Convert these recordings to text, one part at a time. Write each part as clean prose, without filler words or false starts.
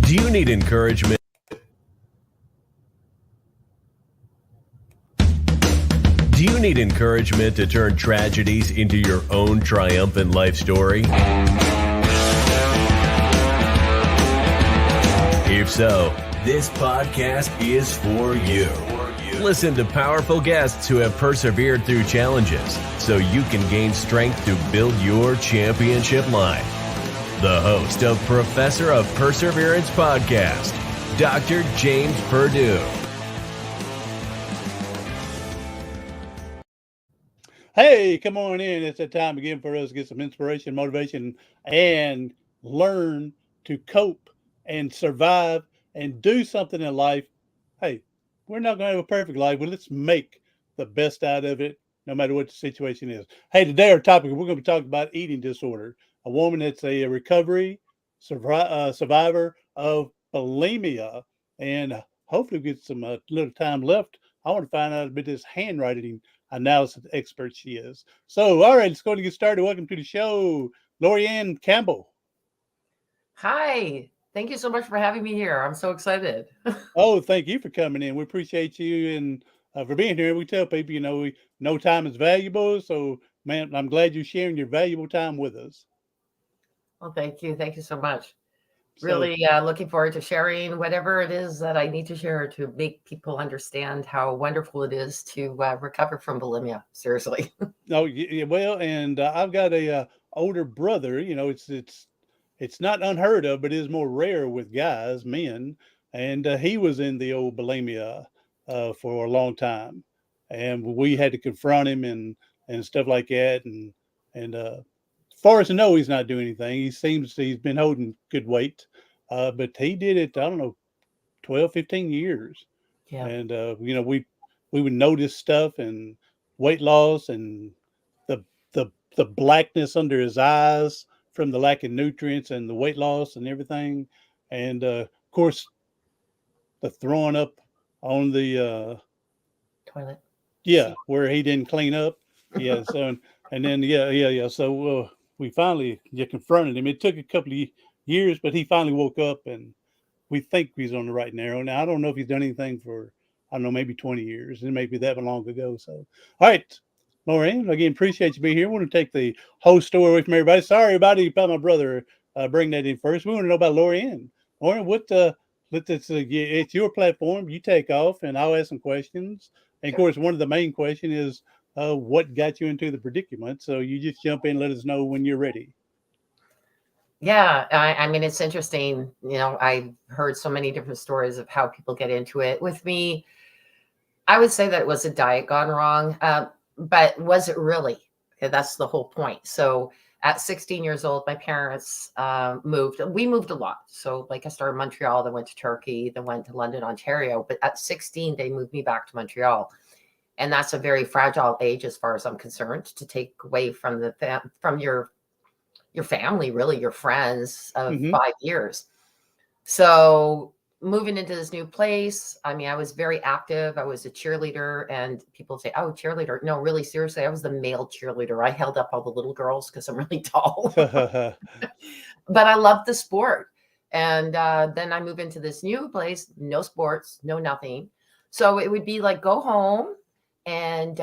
Do you need encouragement? Do you need encouragement to turn tragedies into your own triumphant life story? If so, this podcast is for you. Listen to powerful guests who have persevered through challenges so you can gain strength to build your championship life. The host of Professor of Perseverance podcast, Dr. James Purdue. Hey, come on in. It's that time again for us to get some inspiration, motivation, and learn to cope and survive and do something in life. Hey, we're not going to have a perfect life, but let's make the best out of it, no matter what the situation is. Hey, today our topic, we're going to be talking about eating disorder. A woman that's a recovery survivor of bulimia, and hopefully we get some little time left. I want to find out a bit of this handwriting analysis expert she is. So, all right, let's go and get started. Welcome to the show, LaurieAnn Campbell. Hi, thank you so much for having me here. I'm so excited. Oh, thank you for coming in. We appreciate you and for being here. We tell people, we know time is valuable. So, man, I'm glad you're sharing your valuable time with us. Well, thank you. Thank you so much. So, Really looking forward to sharing whatever it is that I need to share to make people understand how wonderful it is to recover from bulimia. Seriously. oh, yeah, well, and I've got a older brother. It's not unheard of, but it is more rare with guys, men. And he was in the old bulimia for a long time, and we had to confront him and stuff like that. And as far as I know, he's not doing anything. He's been holding good weight, but he did it, I don't know, 12, 15 years. Yeah. And, we would notice stuff and weight loss and the blackness under his eyes from the lack of nutrients and the weight loss and everything. And, of course, the throwing up on the Toilet. yeah, where he didn't clean up. Yeah. So, and then, yeah. So, we finally confronted him. It took a couple of years, but he finally woke up, and we think he's on the right and narrow. Now, I don't know if he's done anything for, I don't know, maybe 20 years. It may be that long ago. So, all right, LaurieAnn, again, appreciate you being here. I want to take the whole story away from everybody. Sorry about it, about my brother. Bring that in first. We want to know about LaurieAnn. LaurieAnn, it's your platform. You take off, and I'll ask some questions. And, of course, one of the main questions is, what got you into the predicament? So you just jump in and let us know when you're ready. Yeah, I mean, it's interesting. I've heard so many different stories of how people get into it. With me, I would say that it was a diet gone wrong, but was it really? Okay, that's the whole point. So at 16 years old, my parents moved. We moved a lot. So like I started in Montreal, then went to Turkey, then went to London, Ontario. But at 16, they moved me back to Montreal. And that's a very fragile age, as far as I'm concerned, to take away from from your family, really, your friends of 5 years. So moving into this new place, I mean, I was very active. I was a cheerleader, and people say, "Oh, cheerleader." No, really, seriously, I was the male cheerleader. I held up all the little girls because I'm really tall. But I loved the sport. And then I move into this new place, no sports, no nothing. So it would be like go home and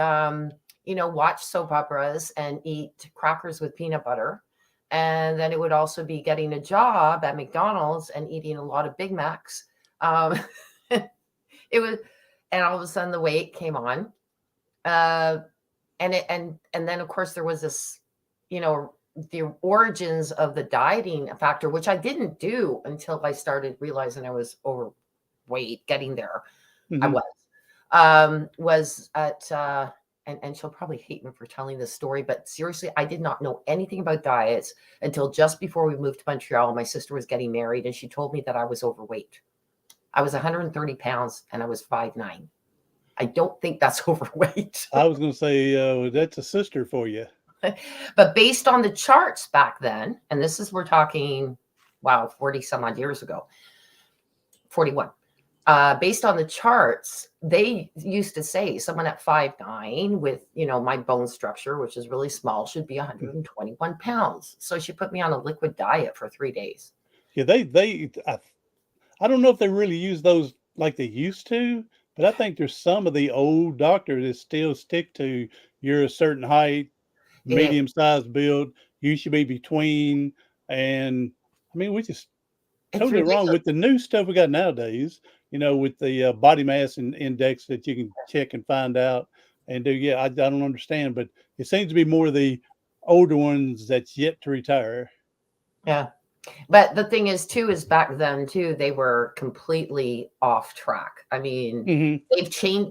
watch soap operas and eat crackers with peanut butter. And then it would also be getting a job at McDonald's and eating a lot of Big Macs. It was, and all of a sudden the weight came on. And then of course there was this, the origins of the dieting factor, which I didn't do until I started realizing I was overweight, getting there. Mm-hmm. I was at, and she'll probably hate me for telling this story, but seriously, I did not know anything about diets until just before we moved to Montreal. My sister was getting married, and she told me that I was overweight. I was 130 pounds, and I was 5'9". I don't think that's overweight. I was going to say, that's a sister for you. But based on the charts back then, and this is, we're talking, 40 some odd years ago, 41. Based on the charts, they used to say someone at 5'9" with, my bone structure, which is really small, should be 121 pounds. So she put me on a liquid diet for 3 days. Yeah, I don't know if they really use those like they used to, but I think there's some of the old doctors that still stick to you're a certain height, It, medium-sized build, you should be between, and I mean, we just it's totally wrong ridiculous. with the new stuff we got nowadays, with the body mass index that you can check and find out and do. Yeah, I don't understand, but it seems to be more the older ones that's yet to retire. Yeah. But the thing is, too, is back then, too, they were completely off track. I mean, Hmm.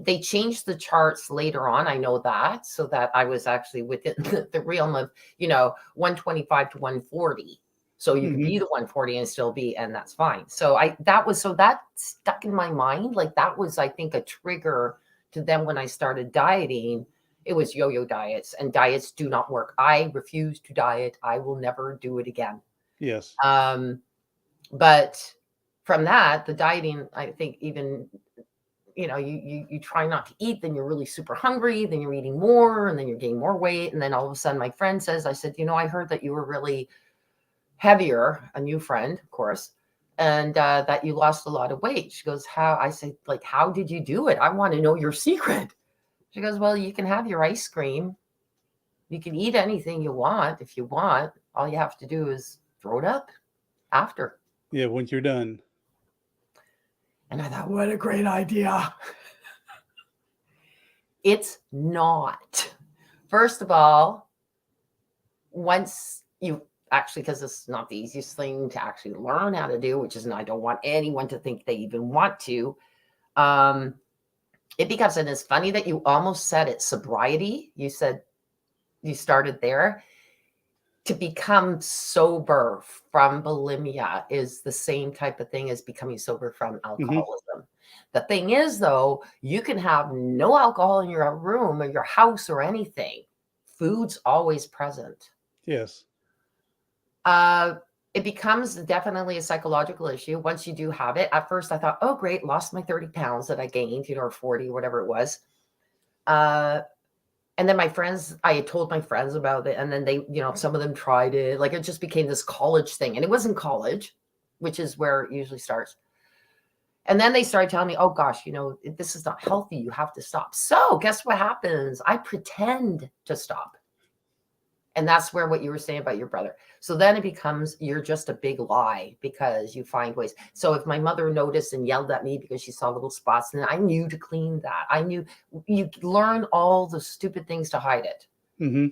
they changed the charts later on. I know that, so that I was actually within the realm of, 125 to 140. So you could Hmm. be the 140 and still be, and that's fine. So that stuck in my mind. Like that was, I think, a trigger to them when I started dieting. It was yo-yo diets, and diets do not work. I refuse to diet. I will never do it again. Yes. Um, but from that, the dieting, I think even, you try not to eat, then you're really super hungry, then you're eating more, and then you're gaining more weight. And then all of a sudden my friend says, I said, I heard that you were really heavier, a new friend, of course, and that you lost a lot of weight. She goes, how? I said, like, how did you do it? I want to know your secret. She goes, well, you can have your ice cream. You can eat anything you want if you want. All you have to do is throw it up after. Yeah, once you're done. And I thought, what a great idea. It's not. First of all, once you actually, because it's not the easiest thing to actually learn how to do, which is, and I don't want anyone to think they even want to. It becomes, and it's funny that you almost said it, sobriety. You said you started there. To become sober from bulimia is the same type of thing as becoming sober from Hmm. alcoholism. The thing is, though, you can have no alcohol in your room or your house or anything. Food's always present. Yes. Uh, it becomes definitely a psychological issue once you do have it. At first, I thought, oh, great, lost my 30 pounds that I gained, or 40, whatever it was. And then I had told my friends about it, and then they, some of them tried it. Like it just became this college thing, and it wasn't college, which is where it usually starts. And then they started telling me, oh gosh, this is not healthy. You have to stop. So guess what happens? I pretend to stop. And that's where what you were saying about your brother. So then it becomes, you're just a big lie because you find ways. So if my mother noticed and yelled at me because she saw little spots, then I knew to clean that. I knew you learn all the stupid things to hide it. Hmm.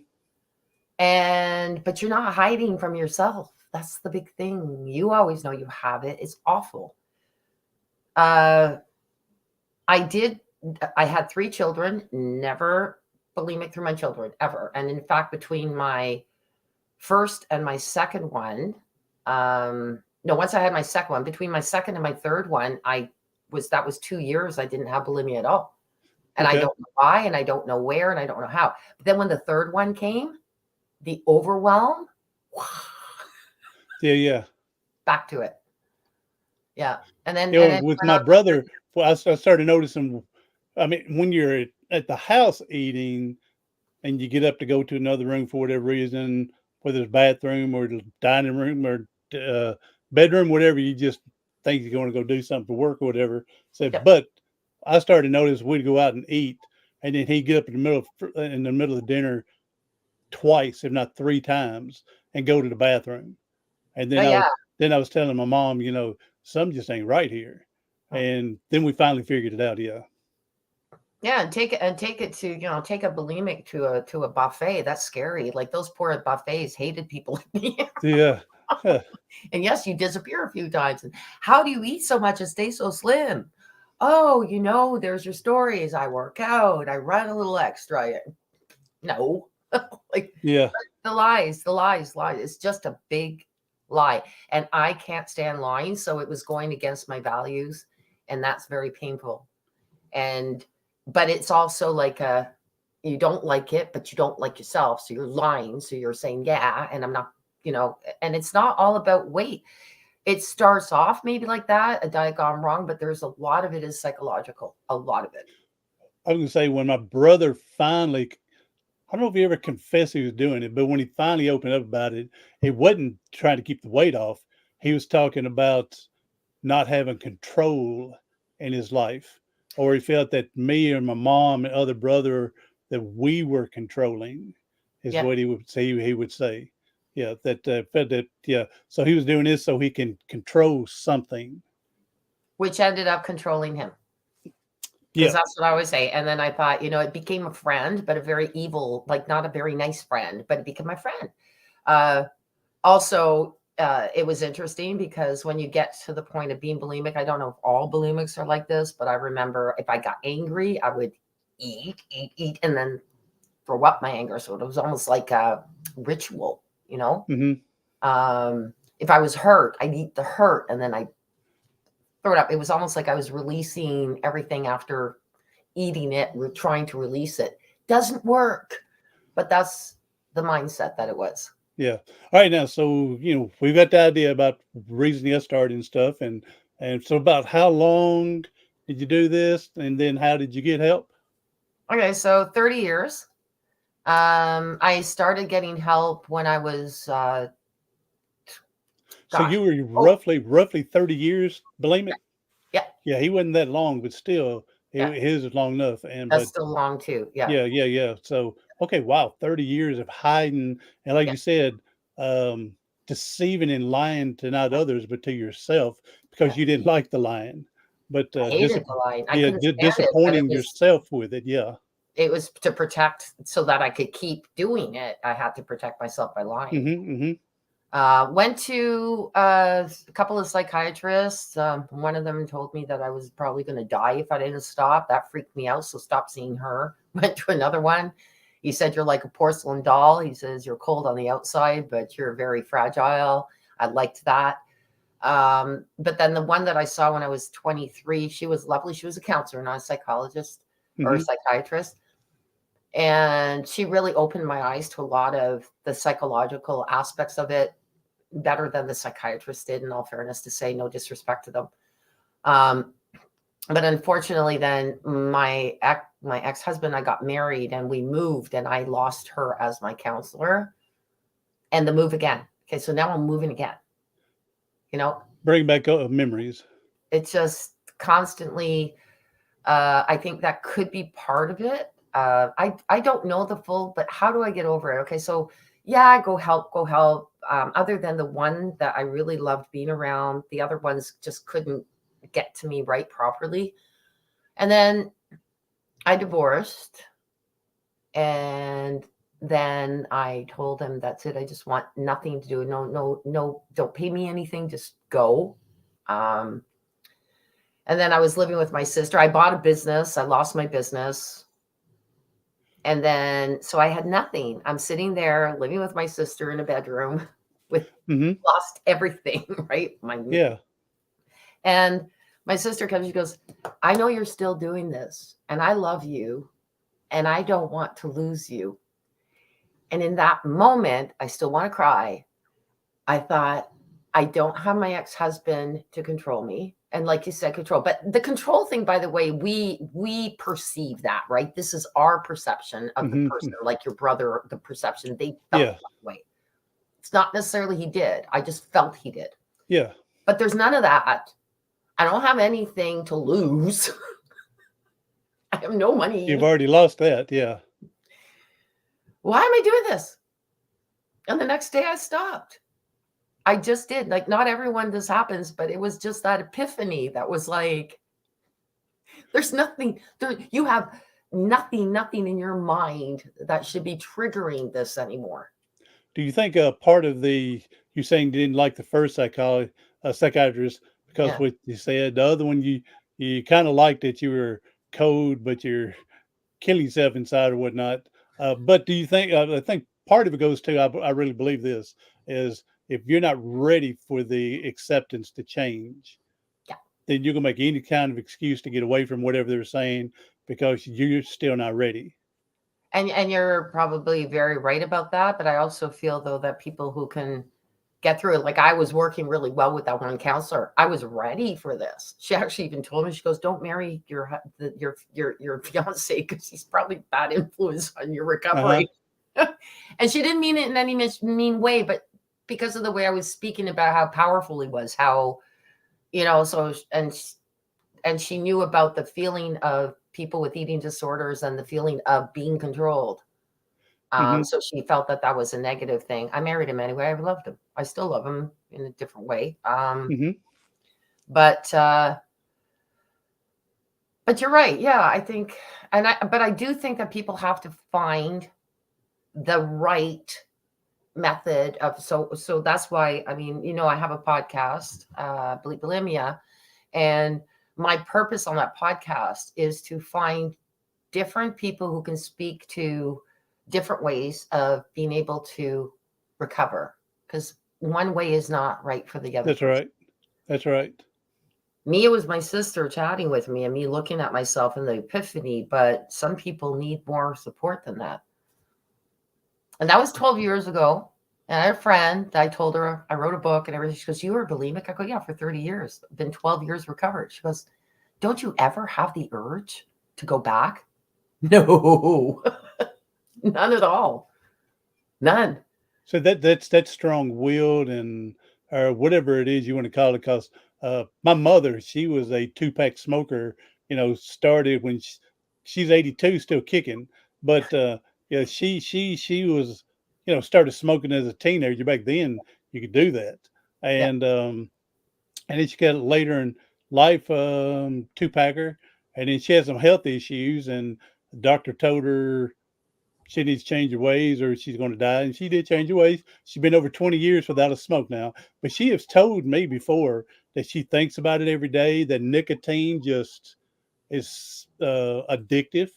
But you're not hiding from yourself. That's the big thing. You always know you have it. It's awful. I had 3 children, never bulimic through my children ever. And in fact, between my first and my second one, no, once I had my second one, between my second and my third one, that was 2 years. I didn't have bulimia at all. And I Okay. don't know why, and I don't know where, and I don't know how. But then when the third one came, the overwhelm, Yeah. Yeah. back to it. Yeah. And then, With we're my not, brother, well, I started noticing. I mean, when you're at the house eating, and you get up to go to another room for whatever reason, whether it's bathroom or the dining room or bedroom, whatever, you just think you're going to go do something for work or whatever. So, yeah. but I started to notice we'd go out and eat, and then he'd get up in the middle of dinner twice, if not 3 times, and go to the bathroom. And Oh, yeah. then I was telling my mom, something just ain't right here. And then we finally figured it out. Yeah. Yeah, and take it to, take a bulimic to a buffet. That's scary. Like those poor buffets hated people like me. Yeah. And yes, you disappear a few times. And how do you eat so much and stay so slim? Oh, there's your stories. I work out. I run a little extra. No, like Yeah. the lies, the lies, lies. It's just a big lie. And I can't stand lying. So it was going against my values. And that's very painful. But it's also like you don't like it, but you don't like yourself. So you're lying. So you're saying, yeah, and I'm not, and it's not all about weight. It starts off maybe like that, a diet gone wrong, but there's a lot of it is psychological, a lot of it. I was going to say, when my brother finally, I don't know if he ever confessed he was doing it, but when he finally opened up about it, it wasn't trying to keep the weight off. He was talking about not having control in his life, or he felt that me and my mom and other brother, that we were controlling, is Yeah. what he would say. He would say, yeah, that felt that, yeah. So he was doing this so he can control something. Which ended up controlling him. Yeah, Because that's what I always say. And then I thought, it became a friend, but a very evil, like not a very nice friend, but it became my friend. Also, it was interesting because when you get to the point of being bulimic, I don't know if all bulimics are like this, but I remember if I got angry, I would eat, and then throw up my anger. So it was almost like a ritual, hmm If I was hurt, I'd eat the hurt and then I'd throw it up. It was almost like I was releasing everything after eating it. We're trying to release it. Doesn't work, but that's the mindset that it was. yeah. All right, now, so we've got the idea about reason you got started and stuff, and so about how long did you do this, and then how did you get help? Okay, so 30 years. I started getting help when I was, So you were roughly 30 years bulimic. yeah, Yeah, he wasn't that long, but still, yeah. his was long enough. That's still long too. Yeah, Yeah. So, okay, wow, 30 years of hiding, and like yeah. you said, deceiving and lying to not others but to yourself because Yeah. you didn't like the lying, but I hated the line. I yeah, couldn't stand it, but disappointing yourself with it. Yeah. it was to protect so that I could keep doing it. I had to protect myself by lying. Went to a couple of psychiatrists. One of them told me that I was probably going to die if I didn't stop. That freaked me out. So stopped seeing her. Went to another one. He said, "You're like a porcelain doll." He says, "You're cold on the outside, but you're very fragile." I liked that. But then the one that I saw when I was 23, she was lovely. She was a counselor, not a psychologist or a psychiatrist. And she really opened my eyes to a lot of the psychological aspects of it, better than the psychiatrist did, in all fairness to say, no disrespect to them. But unfortunately, then my ex-husband, I got married and we moved, and I lost her as my counselor, and the move again. Okay, so now I'm moving again. Bring back memories. It's just constantly. I think that could be part of it. I don't know the full, but how do I get over it? Okay, so yeah, go help. Other than the one that I really loved being around, the other ones just couldn't get to me right properly. And then I divorced, and then I told him, that's it. I just want nothing to do. No, don't pay me anything. Just go. And then I was living with my sister. I bought a business. I lost my business. And then, so I had nothing. I'm sitting there living with my sister in a bedroom with lost everything, right? Yeah. And my sister comes, she goes, "I know you're still doing this, and I love you, and I don't want to lose you." And in that moment, I still want to cry. I thought, I don't have my ex-husband to control me. And like you said, control. But the control thing, by the way, we perceive that, right? This is our perception of the person, like your brother, the perception they felt that way. It's not necessarily he did. I just felt he did. Yeah. But there's none of that. I don't have anything to lose. I have no money. You've already lost that. Yeah. Why am I doing this? And the next day I stopped. I just did. Like, not everyone this happens, but it was just that epiphany that was like, there's nothing there. You have nothing in your mind that should be triggering this anymore. Do you think part of you saying you didn't like the first psychiatrist because what you said, the other one you kind of liked that you were cold, but you're killing yourself inside or whatnot. But do you think, I think part of it goes to, I really believe this, is if you're not ready for the acceptance to change, then you're going to make any kind of excuse to get away from whatever they're saying because you're still not ready. And you're probably very right about that. But I also feel, though, that people who can get through it, like I was working really well with that one counselor. I was ready for this. She actually even told me, she goes, "Don't marry your fiance because he's probably bad influence on your recovery." And she didn't mean it in any mean way, but because of the way I was speaking about how powerful he was, how So and she knew about the feeling of people with eating disorders and the feeling of being controlled. Mm-hmm. So she felt that that was a negative thing. I married him anyway. I loved him. I still love him in a different way. Mm-hmm. But you're right. Yeah, I think, but I do think that people have to find the right method of, so that's why, I mean, I have a podcast, bulimia, and my purpose on that podcast is to find different people who can speak to different ways of being able to recover, because one way is not right for the other That's person. right. That's right. Me, it was my sister chatting with me and me looking at myself in the epiphany, but some people need more support than that. And that was 12 years ago. And I had a friend that I told her, I wrote a book and everything. She goes, "You were bulimic?" I go, "Yeah, for 30 years. I've been 12 years recovered." She goes, "Don't you ever have the urge to go back?" No, none at all. None. So that's strong-willed and or whatever it is you want to call it. Because my mother, she was a 2-pack smoker. Started when she's 82, still kicking. But yeah, she was started smoking as a teenager. Back then, you could do that, Yeah, and then she got later in life 2-packer, and then she had some health issues, and the doctor told her she needs to change her ways or she's going to die. And she did change her ways. She's been over 20 years without a smoke now. But she has told me before that she thinks about it every day, that nicotine just is addictive.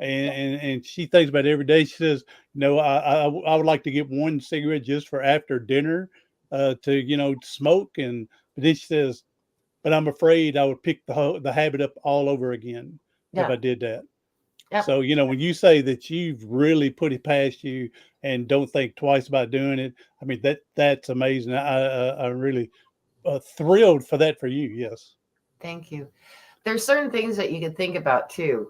And she thinks about it every day. She says, I would like to get one cigarette just for after dinner to smoke. But then she says, but I'm afraid I would pick the habit up all over again if yeah, I did that. yeah. So, when you say that you've really put it past you and don't think twice about doing it, I mean, that's amazing. I'm really thrilled for that for you. Yes. Thank you. There's certain things that you can think about too.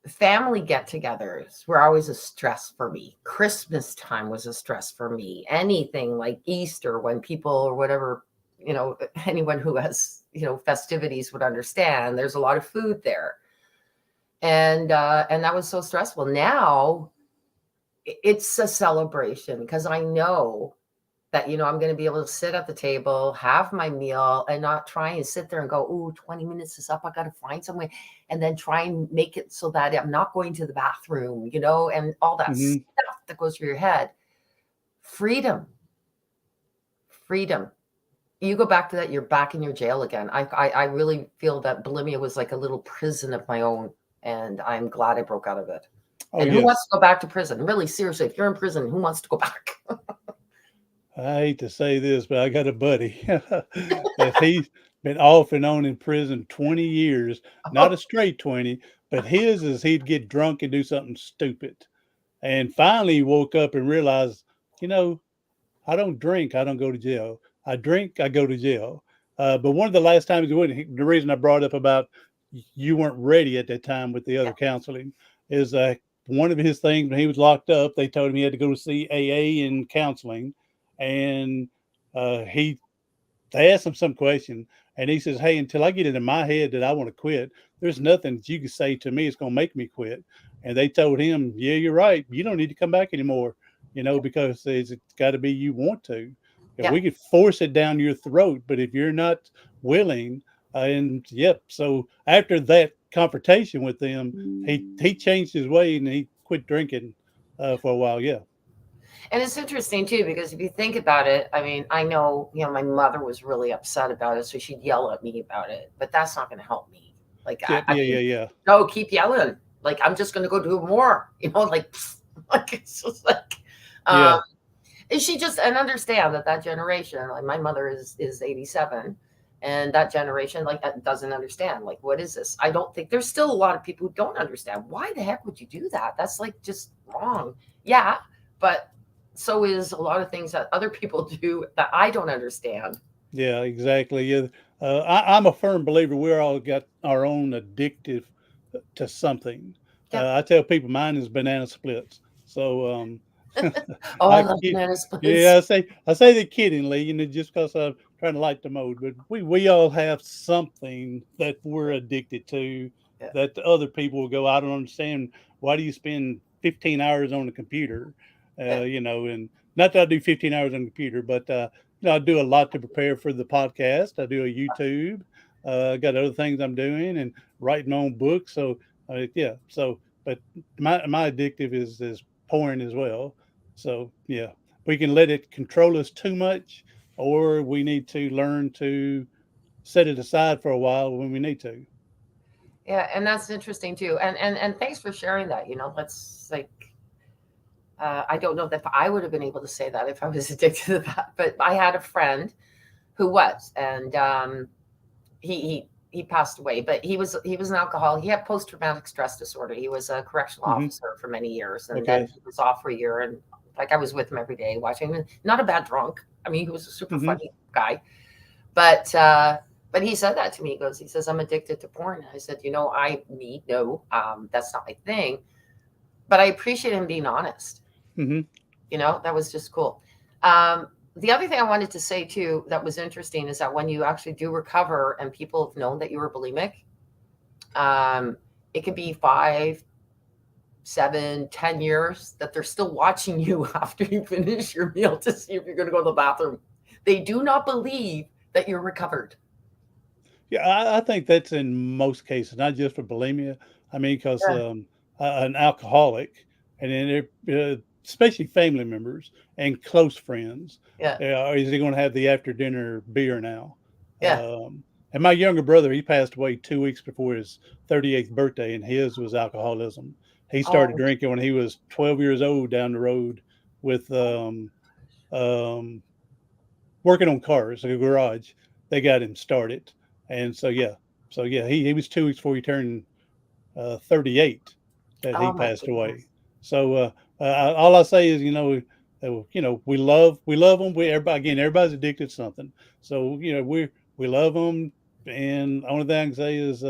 Family get-togethers were always a stress for me. Christmas time was a stress for me. Anything like Easter, when people or whatever, anyone who has, festivities would understand. There's a lot of food there, and that was so stressful. Now it's a celebration because I know that, I'm going to be able to sit at the table, have my meal, and not try and sit there and go, "Ooh, 20 minutes is up. I got to find somewhere," and then try and make it so that I'm not going to the bathroom, and all that Hmm. stuff that goes through your head. Freedom, freedom. You go back to that, you're back in your jail again. I really feel that bulimia was like a little prison of my own, and I'm glad I broke out of it. Oh, And who wants yes. to go back to prison? Really, seriously, if you're in prison, who wants to go back? I hate to say this, but I got a buddy that he's been off and on in prison 20 years, not a straight 20, but his is he'd get drunk and do something stupid. And finally he woke up and realized, you know, I don't drink, I don't go to jail. I drink, I go to jail. But one of the last times he went, the reason I brought up about you weren't ready at that time with the Yeah, other counseling is one of his things when he was locked up, they told him he had to go to see AA in counseling. And he they asked him some question, and he says, "Hey, until I get it in my head that I want to quit, there's nothing that you can say to me it's going to make me quit." And they told him, "Yeah, you're right. You don't need to come back anymore, because it's got to be you want to. If yeah. we could force it down your throat, but if you're not willing, and yep." So after that confrontation with them, he changed his way and he quit drinking for a while. Yeah. And it's interesting too, because if you think about it, I mean, I know, my mother was really upset about it, so she'd yell at me about it, but that's not going to help me. Like, Yep. I Yeah. mean, Yeah. Yeah. no, keep yelling. Like, I'm just going to go do more, like, like it's just like, um, Yeah. and she just, and understand that generation, like my mother is 87, and that generation, like, that doesn't understand, like, what is this? I don't think there's still a lot of people who don't understand. Why the heck would you do that? That's like just wrong. Yeah. But so is a lot of things that other people do that I don't understand. Yeah, exactly. Yeah, I'm a firm believer we're all got our own addictive to something. Yeah. I tell people mine is banana splits. So Oh, I I love kid, banana yeah, splits. I say that kiddingly, just because I'm trying to light the mood, but we all have something that we're addicted to Yeah. that the other people will go, I don't understand. Why do you spend 15 hours on the computer? Yeah. And not that I do 15 hours on the computer, but, I do a lot to prepare for the podcast. I do a YouTube. Got other things I'm doing and writing my own books. So, yeah. So, but my addictive is porn as well. So, yeah, we can let it control us too much, or we need to learn to set it aside for a while when we need to. Yeah, and that's interesting too. And thanks for sharing that. That's like I don't know that I would have been able to say that if I was addicted to that. But I had a friend who was, and he passed away. But he was an alcoholic. He had post traumatic stress disorder. He was a correctional Mm-hmm. officer for many years, and Okay. then he was off for a year. And like I was with him every day, watching him. Not a bad drunk. I mean, he was a super Mm-hmm. funny guy. But he said that to me. He says, I'm addicted to porn. And I said, no, that's not my thing. But I appreciate him being honest. Mm-hmm. That was just cool. The other thing I wanted to say too, that was interesting, is that when you actually do recover and people have known that you were bulimic, it could be 5, 7, 10 years that they're still watching you after you finish your meal to see if you're going to go to the bathroom. They do not believe that you're recovered. Yeah, I think that's in most cases, not just for bulimia. I mean, because Yeah. An alcoholic, and then especially family members and close friends, Yeah. is he going to have the after dinner beer now? Yeah. And my younger brother, he passed away 2 weeks before his 38th birthday, and his was alcoholism. He started Oh, drinking when he was 12 years old down the road with working on cars, like a garage. They got him started. And so yeah, he was 2 weeks before he turned 38 that he oh my passed away. goodness. So all I say is, we love them. Everybody's addicted to something. So we love them, and the only thing I can say is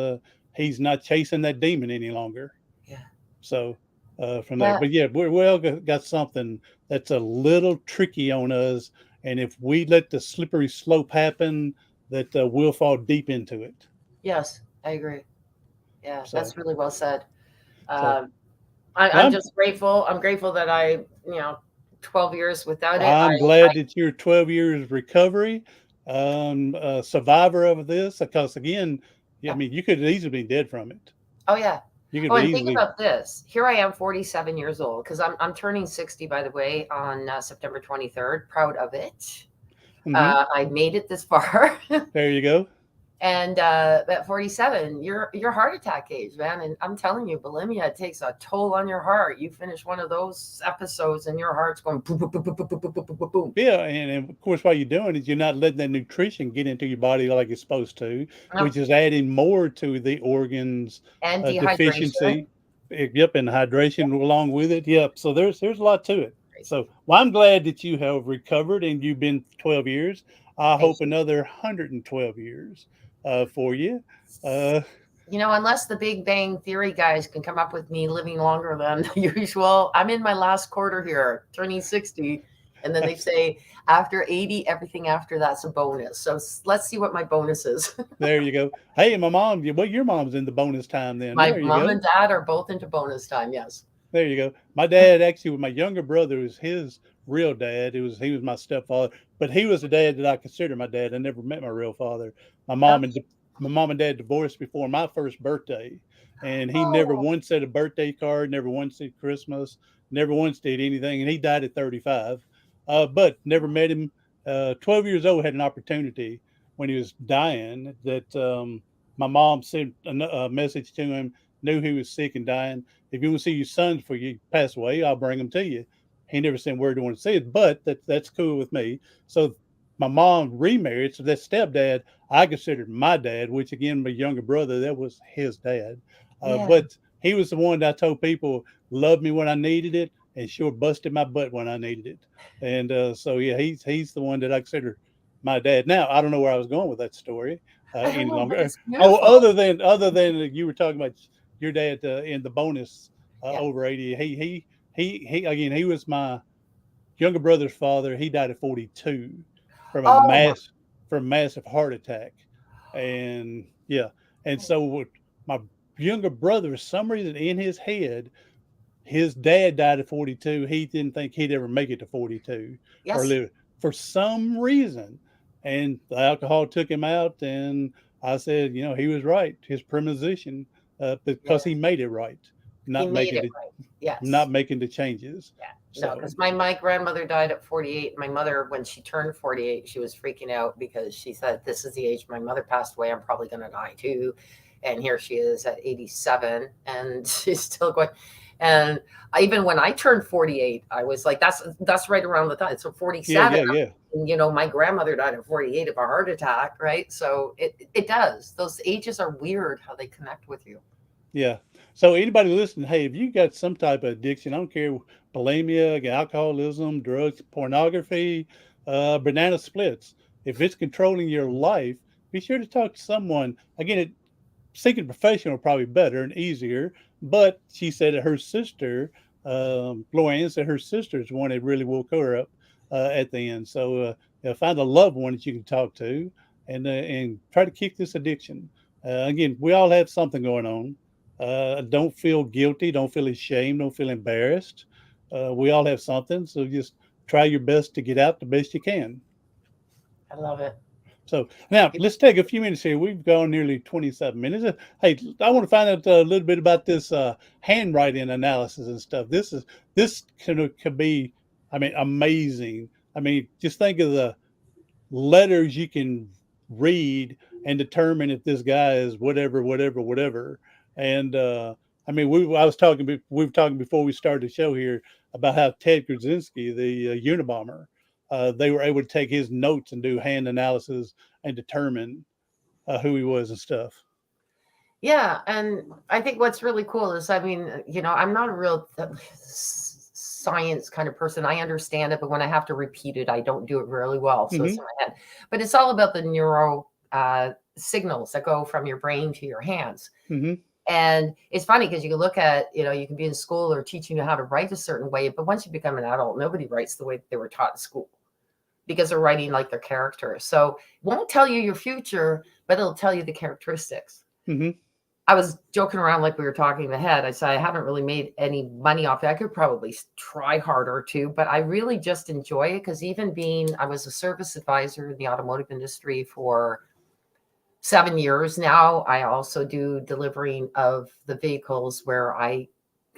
he's not chasing that demon any longer. Yeah. So from there, Yeah. but yeah, we all got something that's a little tricky on us, and if we let the slippery slope happen, that we'll fall deep into it. Yes, I agree. Yeah, So, that's really well said. so Um, well, I'm just grateful. I'm grateful that 12 years without it. I'm glad that you're 12 years recovery, survivor of this, because again, I mean, you could have easily been dead from it. Oh yeah. You could Oh, have and think easily. about this. Here I am, 47 years old, because I'm turning 60, by the way, on September 23rd. Proud of it. Mhm. I made it this far. There you go. And at 47, you're heart attack age, man. And I'm telling you, bulimia takes a toll on your heart. You finish one of those episodes, and your heart's going boom, boom, boom, boom, boom, boom, boom, boom, boom, boom. Yeah, and of course, what you're doing is you're not letting that nutrition get into your body like it's supposed to, No. which is adding more to the organs And dehydration. deficiency. Yep, and hydration along with it. Yep. So there's a lot to it. So, well, I'm glad that you have recovered and you've been 12 years. I hope another 112 years for you. Unless the Big Bang Theory guys can come up with me living longer than usual, I'm in my last quarter here, turning 60. And then they say after 80, everything after that's a bonus. So let's see what my bonus is. There you go. Hey, my mom, well, your mom's in the bonus time then. My There you mom go. and dad are both into bonus time. Yes. There you go. My dad actually, with my younger brother, was his real dad. He was my stepfather, but he was the dad that I consider my dad. I never met my real father. My mom and dad divorced before my first birthday, and he never once said a birthday card, never once said Christmas, never once did anything, and he died at 35. But never met him. 12 years old, had an opportunity when he was dying that my mom sent a message to him, knew he was sick and dying. If you want to see your son before you pass away, I'll bring him to you. He never said where he wanted to see it, but that's cool with me. So my mom remarried, so that stepdad I considered my dad, which again, my younger brother, that was his dad. But he was the one that I told people loved me when I needed it and sure busted my butt when I needed it. And so yeah, he's the one that I consider my dad. Now I don't know where I was going with that story any longer. Oh, other than you were talking about your dad in the bonus over 80. He again, he was my younger brother's father. He died at 42 from for a massive heart attack. And yeah. And so my younger brother, for some reason in his head, his dad died at 42. He didn't think he'd ever make it to 42 or Yes. live for some reason. And the alcohol took him out. And I said, he was right. His premonition, because he Yes. made it right, He not made making it the right. Yes. not making the changes. Yeah. No, So because my grandmother died at 48. My mother, when she turned 48, she was freaking out because she said, "This is the age my mother passed away. I'm probably going to die too." And here she is at 87, and she's still going. And even when I turned 48, I was like, "That's right around the time." So yeah, 47. yeah, yeah. My grandmother died at 48 of a heart attack, right? So it does. Those ages are weird how they connect with you. Yeah. So anybody listening, hey, if you got some type of addiction, I don't care, bulimia, alcoholism, drugs, pornography, banana splits, if it's controlling your life, be sure to talk to someone. Again, seeking professional probably better and easier. But she said that her sister, LaurieAnn said her sister is one that really woke her up at the end. So find a loved one that you can talk to and try to kick this addiction. Again, we all have something going on. Don't feel guilty. Don't feel ashamed. Don't feel embarrassed. We all have something. So just try your best to get out the best you can. I love it. So now let's take a few minutes here. We've gone nearly 27 minutes. Hey, I want to find out a little bit about this handwriting analysis and stuff. This could be, I mean, amazing. I mean, just think of the letters you can read and determine if this guy is whatever, whatever, whatever. And I mean, we were talking before we started the show here about how Ted Kaczynski, the Unabomber, they were able to take his notes and do hand analysis and determine who he was and stuff. Yeah, and I think what's really cool is, I mean, I'm not a real science kind of person. I understand it, but when I have to repeat it, I don't do it really well. So it's in my head. But it's all about the neuro signals that go from your brain to your hands. Mm-hmm. And it's funny because you can look at, you can be in school or teaching you how to write a certain way, but once you become an adult, nobody writes the way they were taught in school because they're writing like their character. So it won't tell you your future, but it'll tell you the characteristics. Mm-hmm. I was joking around like we were talking ahead. I said, I haven't really made any money off it. I could probably try harder too, but I really just enjoy it because I was a service advisor in the automotive industry for 7 years now. I also do delivering of the vehicles where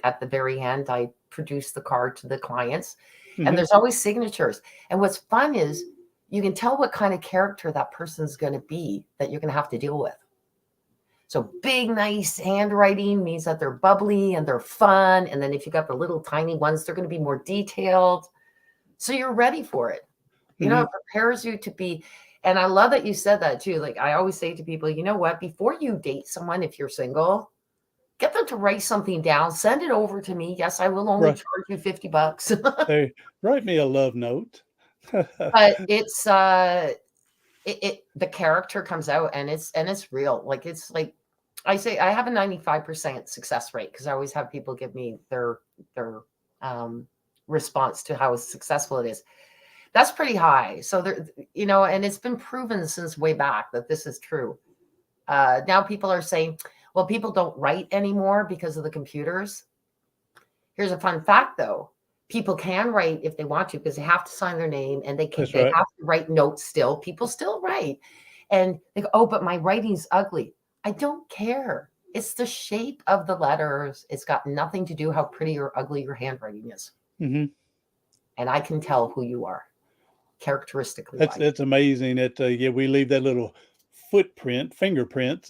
at the very end, I produce the car to the clients. Mm-hmm. And there's always signatures. And what's fun is you can tell what kind of character that person's going to be that you're going to have to deal with. So big, nice handwriting means that they're bubbly and they're fun. And then if you got the little tiny ones, they're going to be more detailed. So you're ready for it. It prepares you to be. And I love that you said that too. Like I always say to people, you know what, before you date someone, if you're single, get them to write something down, send it over to me. Yes, I will only charge you $50. Hey, write me a love note. But it's the character comes out and it's real. Like it's like I say, I have a 95% success rate because I always have people give me their response to how successful it is. That's pretty high. So there, and it's been proven since way back that this is true. Now people are saying, well, people don't write anymore because of the computers. Here's a fun fact though. People can write if they want to because they have to sign their name and they have to write notes still. People still write. And they go, oh, but my writing's ugly. I don't care. It's the shape of the letters. It's got nothing to do how pretty or ugly your handwriting is. Mm-hmm. And I can tell who you are characteristically. That's amazing that we leave that little fingerprint,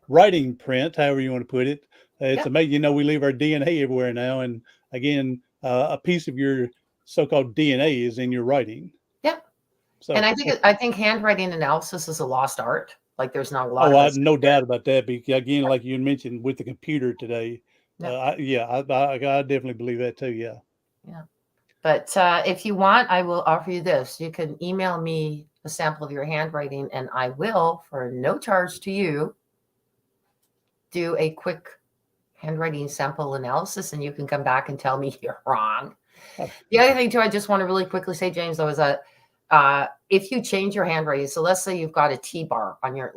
writing print, however you want to put it. It's amazing. We leave our DNA everywhere now. And again, a piece of your so-called DNA is in your writing. Yeah. So, and I think handwriting analysis is a lost art. Like there's not a lot. Oh, no doubt about that. Because again, like you mentioned with the computer today. I definitely believe that too. Yeah. Yeah. But if you want, I will offer you this. You can email me a sample of your handwriting and I will, for no charge to you, do a quick handwriting sample analysis and you can come back and tell me you're wrong. The other thing too, I just want to really quickly say, James, though, is that if you change your handwriting, so let's say you've got a T bar on your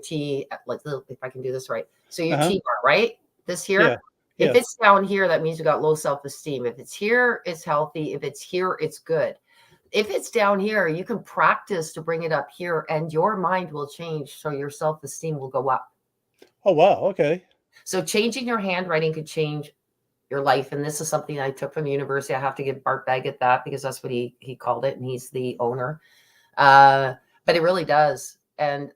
T, like if I can do this right. So your T bar, right? This here. Yeah. If it's down here, that means you got low self-esteem. If it's here, it's healthy. If it's here, it's good. If it's down here, you can practice to bring it up here and your mind will change. So your self-esteem will go up. Oh, wow. Okay. So changing your handwriting could change your life. And this is something I took from the university. I have to give Bart Baggett that because that's what he called it. And he's the owner. But it really does. And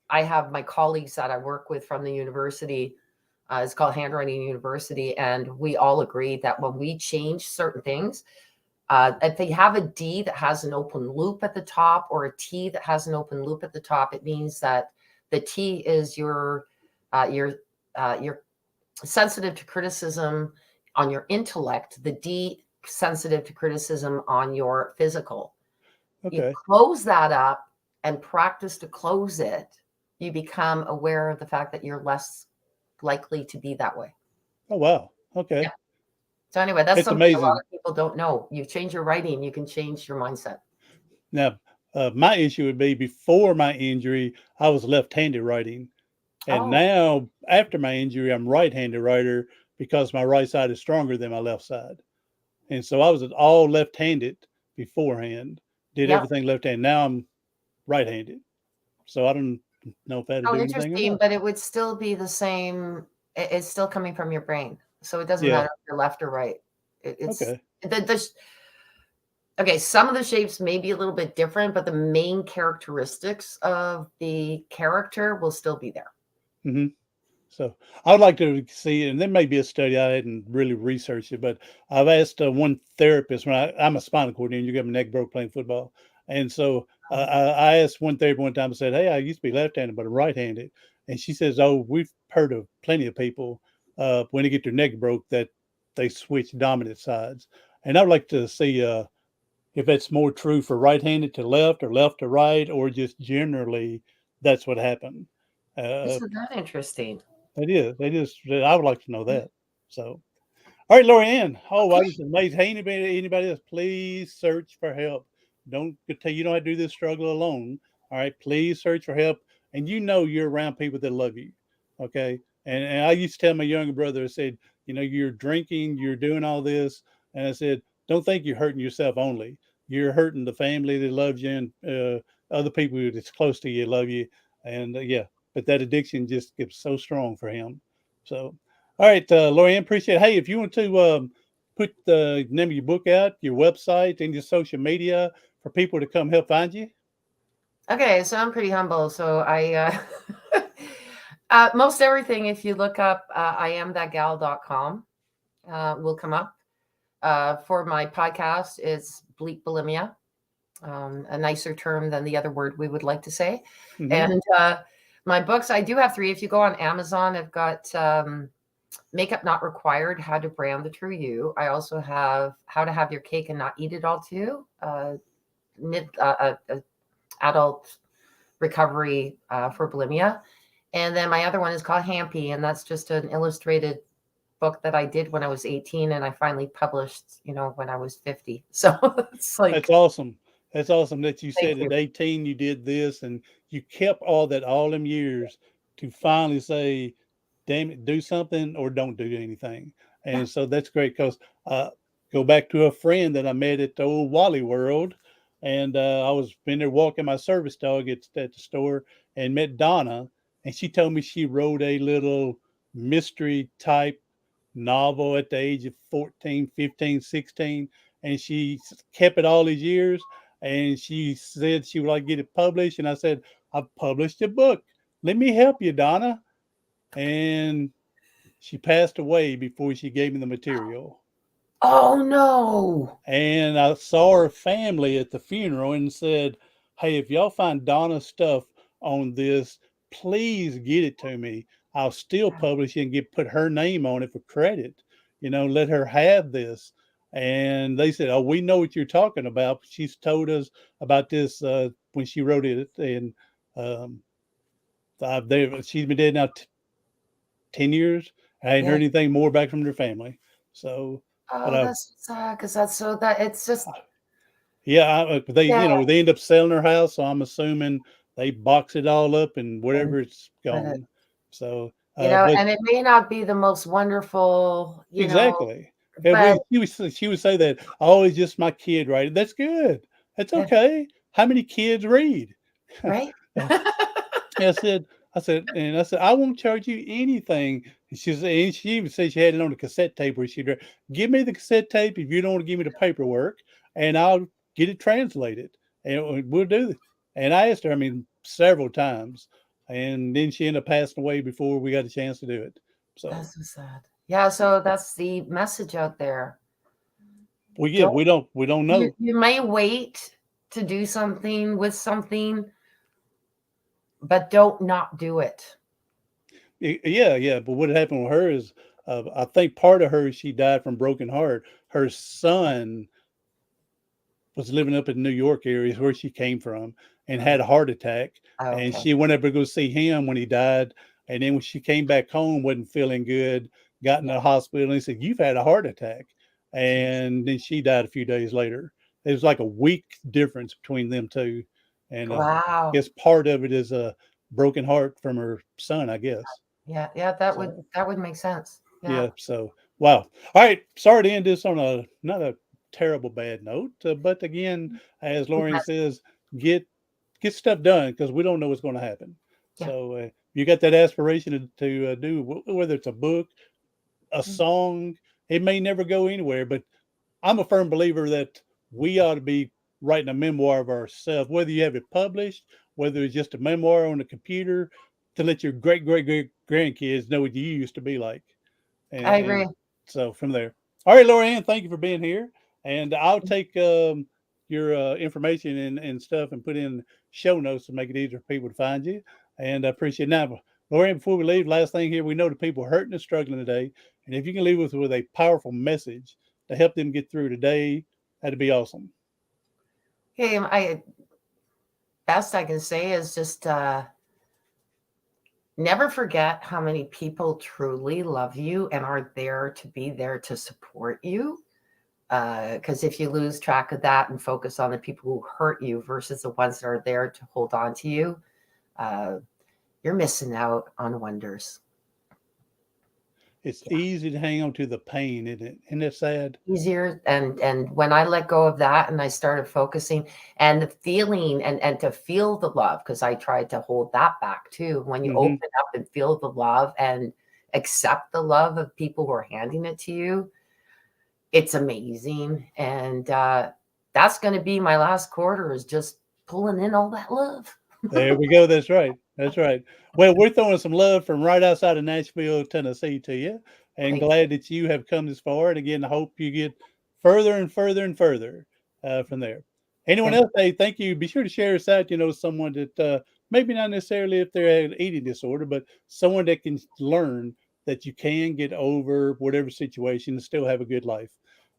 I have my colleagues that I work with from the university. It's called Handwriting University. And we all agree that when we change certain things, if they have a D that has an open loop at the top or a T that has an open loop at the top, it means that the T is you're sensitive to criticism on your intellect, the D sensitive to criticism on your physical. Okay. You close that up and practice to close it, you become aware of the fact that you're less likely to be that way. Oh, wow. Okay. Yeah. So anyway, that's It's something amazing. a lot of people don't know. You change your writing, you can change your mindset. Now, my issue would be before my injury, I was left-handed writing. And now, after my injury, I'm right-handed writer because my right side is stronger than my left side. And so I was all left-handed beforehand, did everything left-handed. Now I'm right-handed. So I don't know if that'd do anything or Interesting, not. but it would still be the same. It's still coming from your brain. So it doesn't matter if you're left or right. It's Okay. Okay, some of the shapes may be a little bit different, but the main characteristics of the character will still be there. Mm-hmm. So I would like to see, and there may be a study, I hadn't really researched it, but I've asked one therapist when I'm a spinal cord injury, you got my neck broke playing football. And so I asked one therapist one time, I said, hey, I used to be left-handed, but I'm right-handed. And she says, oh, we've heard of plenty of people when they get their neck broke that they switch dominant sides. And I would like to see if it's more true for right-handed to left or left to right, or just generally that's what happened. Isn't that interesting? It is. It is. I would like to know that. So, all right, LaurieAnn. Oh, wow, this is amazing. Hey, anybody else, please search for help. Don't tell you don't have to do this struggle alone. All right, please search for help. And you know you're around people that love you. Okay. And I used to tell my younger brother, I said, you know, you're drinking, you're doing all this. And I said, don't think you're hurting yourself only. You're hurting the family that loves you and other people that's close to you love you. And yeah, but that addiction just gets so strong for him. So, all right, LaurieAnn, appreciate it. Hey, if you want to put the name of your book out, your website, and your social media for people to come help find you. Okay, so I'm pretty humble. So I most everything, if you look up iamthatgal.com, will come up. For my podcast, it's bleak bulimia, a nicer term than the other word we would like to say. Mm-hmm. And my books, I do have 3. If you go on Amazon, I've got Makeup Not Required, How to Brand the True You. I also have How to Have Your Cake and Not Eat It All Too, adult recovery for bulimia. And then my other one is called Hampy, and that's just an illustrated book that I did when I was 18 and I finally published, when I was 50. So it's like, that's awesome. That's awesome that you said you. at 18 you did this and you kept all them years to finally say, damn it, do something or don't do anything. And so that's great because go back to a friend that I met at the old Wally World. And I was been there walking my service dog at the store and met Donna. And she told me she wrote a little mystery type novel at the age of 14, 15, 16. And she kept it all these years. And she said she would like to get it published. And I said, I've published a book. Let me help you, Donna. And she passed away before she gave me the material. Oh, no. And I saw her family at the funeral and said, hey, if y'all find Donna's stuff on this, please get it to me. I'll still publish it and put her name on it for credit. Let her have this. And they said, oh, we know what you're talking about. She's told us about this when she wrote it. And she's been dead now 10 years. I ain't heard anything more back from their family. So, that's sad because that's so that it's just Yeah, they, Yeah, they end up selling her house, so I'm assuming they box it all up and and whatever it's put it, gone. So, but and it may not be the most wonderful, exactly. And but she would say that, "Oh, it's just my kid, right?" That's good. That's yeah, okay. How many kids read? right? I said, I won't charge you anything. And she even said she had it on a cassette tape where she'd give me the cassette tape if you don't want to give me the paperwork, and I'll get it translated, and we'll do it. And I asked her, several times, and then she ended up passing away before we got a chance to do it. So, That's so sad. Yeah, so that's the message out there. well, yeah, Don't we don't you know. you may wait to do something with something, but don't not do it. Yeah, yeah. But what happened with her is, I think part of her, she died from broken heart. Her son was living up in New York area where she came from and Oh, had a heart attack. And okay. she went up to go see him when he died. And then when she came back home, wasn't feeling good, got in Yeah. the hospital and he said, "You've had a heart attack." Jeez. And then she died a few days later. It was like a week difference between them two. And I Wow. guess part of it is a broken heart from her son, I guess. Yeah, yeah, that would So that would make sense. Yeah. yeah. So wow. All right. Sorry to end this on a not a terrible bad note, but again, as Good Lauren message. says, get get stuff done because we don't know what's going to happen. Yeah. So you got that aspiration to do whether it's a book, a Mm. song. It may never go anywhere, but I'm a firm believer that we ought to be writing a memoir of ourselves, whether you have it published, whether it's just a memoir on the computer, to let your great grandkids know what you used to be like. I And agree. so from there. All right, LaurieAnn, thank you for being here. And I'll take your information and stuff and put in show notes to make it easier for people to find you. And I appreciate it. Now, LaurieAnn, before we leave, last thing here, we know the people hurting and struggling today. And if you can leave us with a powerful message to help them get through today, that'd be awesome. Hey, I best I can say is just never forget how many people truly love you and are there to be there to support you. Because if you lose track of that and focus on the people who hurt you versus the ones that are there to hold on to you, uh, you're missing out on wonders. It's Yeah. easy to hang on to the pain, isn't it? Isn't it sad? Easier, and when I let go of that and I started focusing and the feeling and to feel the love, because I tried to hold that back too. When you Mm-hmm. open up and feel the love and accept the love of people who are handing it to you, it's amazing. And that's going to be my last quarter, is just pulling in all that love. There we go. That's right. That's right. Well, we're throwing some love from right outside of Nashville, Tennessee to you, and Thank glad that you have come this far. And again, I hope you get further and further and further from there. Anyone thank else? Hey, thank you. Be sure to share this out. Someone that maybe not necessarily if they're an eating disorder, but someone that can learn that you can get over whatever situation and still have a good life.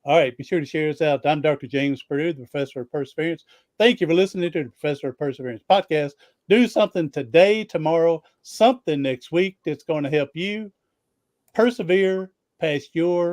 All right. Be sure to share this out. I'm Dr. James Purdue, the professor of perseverance. Thank you for listening to the Professor of Perseverance podcast. Do something today, tomorrow, something next week that's going to help you persevere past your